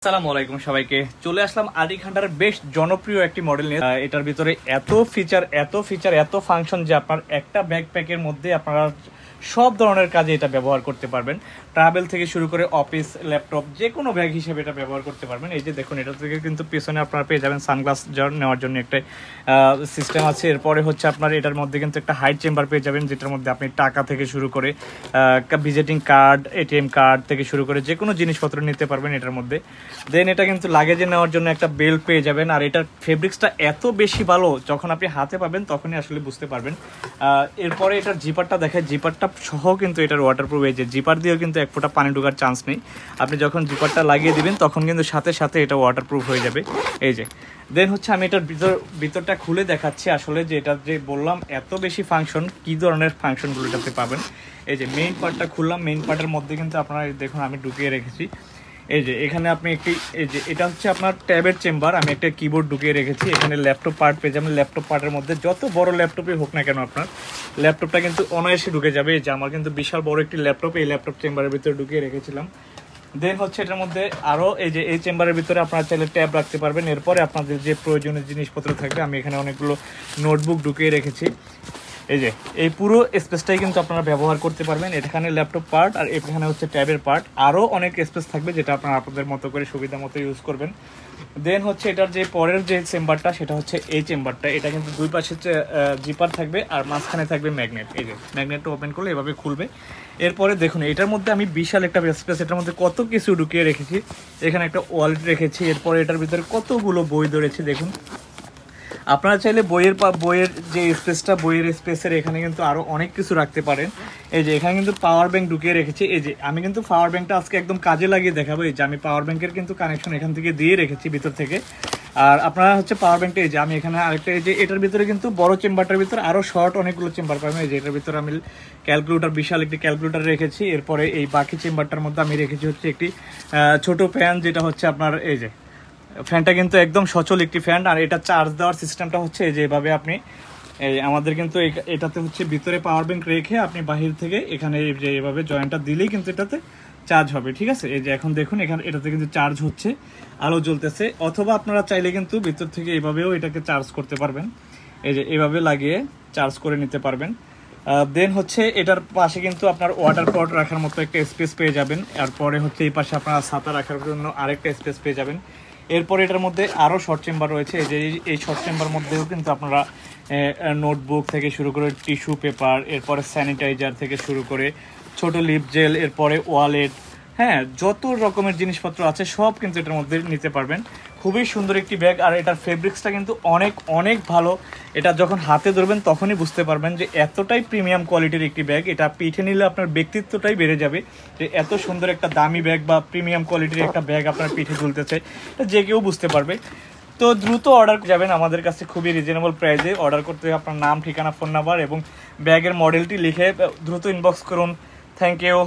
আসসালামু আলাইকুম সবাইকে। চলে আসলাম আদি খান্ডার বেশ জনপ্রিয় একটি মডেল নিয়ে। এটার ভিতরে এত ফিচার এত ফাংশন যে আপনার একটা ব্যাকপ্যাকের মধ্যে আপনারা সব ধরনের কাজে এটা ব্যবহার করতে পারবেন। ট্রাভেল থেকে শুরু করে অফিস, ল্যাপটপ, যে কোনো ব্যাগ হিসেবে এটা ব্যবহার করতে পারবেন। এই যে দেখুন, এটা থেকে কিন্তু পেছনে আপনারা পেয়ে যাবেন সানগ্লাস নেওয়ার জন্য একটা সিস্টেম আছে। এরপরে হচ্ছে আপনার এটার মধ্যে কিন্তু একটা হাইট চেম্বার পেয়ে যাবেন, যেটার মধ্যে আপনি টাকা থেকে শুরু করে ভিজিটিং কার্ড, এটিএম কার্ড থেকে শুরু করে যে কোনো জিনিসপত্র নিতে পারবেন এটার মধ্যে। দেন এটা কিন্তু লাগেজে নেওয়ার জন্য একটা বেল্ট পেয়ে যাবেন। আর এটার ফেব্রিক্সটা এত বেশি ভালো, যখন আপনি হাতে পাবেন তখনই আসলে বুঝতে পারবেন। এরপরে এটার জিপারটা দেখায়, জিপারটা সহ কিন্তু এটার ওয়াটারপ্রুফ। এই যে জিপার দিয়েও কিন্তু এক ফোঁটা পানি ঢোকার চান্স নেই। আপনি যখন জিপারটা লাগিয়ে দিবেন তখন কিন্তু সাথে সাথে এটা ওয়াটারপ্রুফ হয়ে যাবে। এই যে দেন হচ্ছে আমি এটার ভিতরটা খুলে দেখাচ্ছি আসলে, যে এটা যে বললাম এত বেশি ফাংশন, কি ধরনের ফাংশনগুলো এটাতে পাবেন। এই যে মেইন পার্টটা খুললাম, মেইন পার্টের মধ্যে কিন্তু আপনারা দেখুন আমি ঢুকিয়ে রেখেছি। এই যে এখানে আপনি একটি, এই যে এটা হচ্ছে আপনার ট্যাবের চেম্বার, আমি একটা কিবোর্ড ঢুকিয়ে রেখেছি। এখানে ল্যাপটপ পার্ট পেয়ে যাবেন। ল্যাপটপ পার্টের মধ্যে যত বড় ল্যাপটপই হোক না কেন আপনার ল্যাপটপটা কিন্তু অনায়াসে ঢুকে যাবে। এই যে আমার কিন্তু বিশাল বড় একটি ল্যাপটপ এই ল্যাপটপ চেম্বারের ভিতরে ঢুকিয়ে রেখেছিলাম। দেন হচ্ছে এটার মধ্যে আরও এই যে এই চেম্বারের ভিতরে আপনারা চাইলে ট্যাব রাখতে পারবেন। এরপরে আপনাদের যে প্রয়োজনীয় জিনিসপত্র থাকবে, আমি এখানে অনেকগুলো নোটবুক ঢুকিয়ে রেখেছি। এই যে এই পুরো স্পেসটাই কিন্তু আপনারা ব্যবহার করতে পারবেন। এখানে ল্যাপটপ পার্ট আর এখানে হচ্ছে ট্যাবের পার্ট, আরও অনেক স্পেস থাকবে যেটা আপনারা আপনাদের মতো করে সুবিধা মতো ইউজ করবেন। দেন হচ্ছে এটার যে পরের যে চেম্বারটা, সেটা হচ্ছে এই চেম্বারটা। এটা কিন্তু দুই পাশে জিপার থাকবে আর মাঝখানে থাকবে ম্যাগনেট। এই যে ম্যাগনেটটা ওপেন করলে এভাবে খুলবে। এরপরে দেখুন এটার মধ্যে আমি বিশাল একটা স্পেস, এটার মধ্যে কত কিছু ঢুকিয়ে রেখেছি। এখানে একটা ওয়ালেট রেখেছি। এরপরে এটার ভিতরে কতগুলো বই ধরেছি দেখুন। আপনারা চাইলে বইয়ের যে স্পেসটা, বইয়ের স্পেসের এখানে কিন্তু আরও অনেক কিছু রাখতে পারেন। এই যে এখানে কিন্তু পাওয়ার ব্যাংক ঢুকিয়ে রেখেছি। এই যে আমি কিন্তু পাওয়ার ব্যাংকটা আজকে একদম কাজে লাগিয়ে দেখাবো। এই যে আমি পাওয়ার ব্যাংকের কিন্তু কানেকশন এখান থেকে দিয়ে রেখেছি ভিতর থেকে। আর আপনারা হচ্ছে পাওয়ার ব্যাংকটা, এই যে আমি এখানে আরেকটা, এই যে এটার ভিতরে কিন্তু বড় চেম্বারটার ভিতরে আরও শর্ট অনেকগুলো চেম্বার পাবেন। এই যে এটার ভিতরে আমি ক্যালকুলেটর, বিশাল একটি ক্যালকুলেটর রেখেছি। এরপরে এই বাকি চেম্বারটার মধ্যে আমি রেখেছি হচ্ছে একটি ছোট ফ্যান, যেটা হচ্ছে আপনার এই যে ফ্যানটা কিন্তু একদম সচল একটি ফ্যান। আর এটা চার্জ দেওয়ার সিস্টেমটা হচ্ছে যেভাবে আপনি আমাদের কিন্তু এটাতে হচ্ছে ভিতরে পাওয়ার ব্যাংক রেখে আপনি বাহির থেকে এখানে যে এভাবে জয়েন্টটা দিলেই কিন্তু এটাতে চার্জ হবে। ঠিক আছে, এই যে এখন দেখুন এখানে এটাতে কিন্তু চার্জ হচ্ছে, আলো জ্বলতেছে। অথবা আপনারা চাইলে কিন্তু ভিতর থেকে এভাবেও এটাকে চার্জ করতে পারবেন। এই যে এভাবে লাগিয়ে চার্জ করে নিতে পারবেন। দেন হচ্ছে এটার পাশে কিন্তু আপনার ওয়াটার পট রাখার মতো একটা স্পেস পেয়ে যাবেন। এরপরে হচ্ছে এই পাশে আপনারা ছাতা রাখার জন্য আরেকটা স্পেস পেয়ে যাবেন। এরপরে এটার মধ্যে আরও শর্ট চেম্বার রয়েছে। এই যে এই শর্ট চেম্বার মধ্যেও কিন্তু আপনারা নোটবুক থেকে শুরু করে টিস্যু পেপার, এরপরে স্যানিটাইজার থেকে শুরু করে ছোট লিপ জেল, এরপরে ওয়ালেট, হ্যাঁ যত রকমের জিনিসপত্র আছে সব কিন্তু এটার মধ্যে নিতে পারবেন। খুবই সুন্দর একটি ব্যাগ। আর এটার ফেব্রিক্সটা কিন্তু অনেক অনেক ভালো। এটা যখন হাতে ধরবেন তখনই বুঝতে পারবেন যে এতটাই প্রিমিয়াম কোয়ালিটির একটি ব্যাগ। এটা পিঠে নিলে আপনার ব্যক্তিত্বটাই বেড়ে যাবে, যে এত সুন্দর একটা দামি ব্যাগ বা প্রিমিয়াম কোয়ালিটির একটা ব্যাগ আপনার পিঠে ঝুলতেছে, এটা যে কেউ বুঝতে পারবে। তো দ্রুত অর্ডার যাবেন আমাদের কাছে, খুবই রিজনেবল প্রাইসে অর্ডার করতে। আপনার নাম, ঠিকানা, ফোন নাম্বার এবং ব্যাগের মডেলটি লিখে দ্রুত ইনবক্স করুন। Thank you.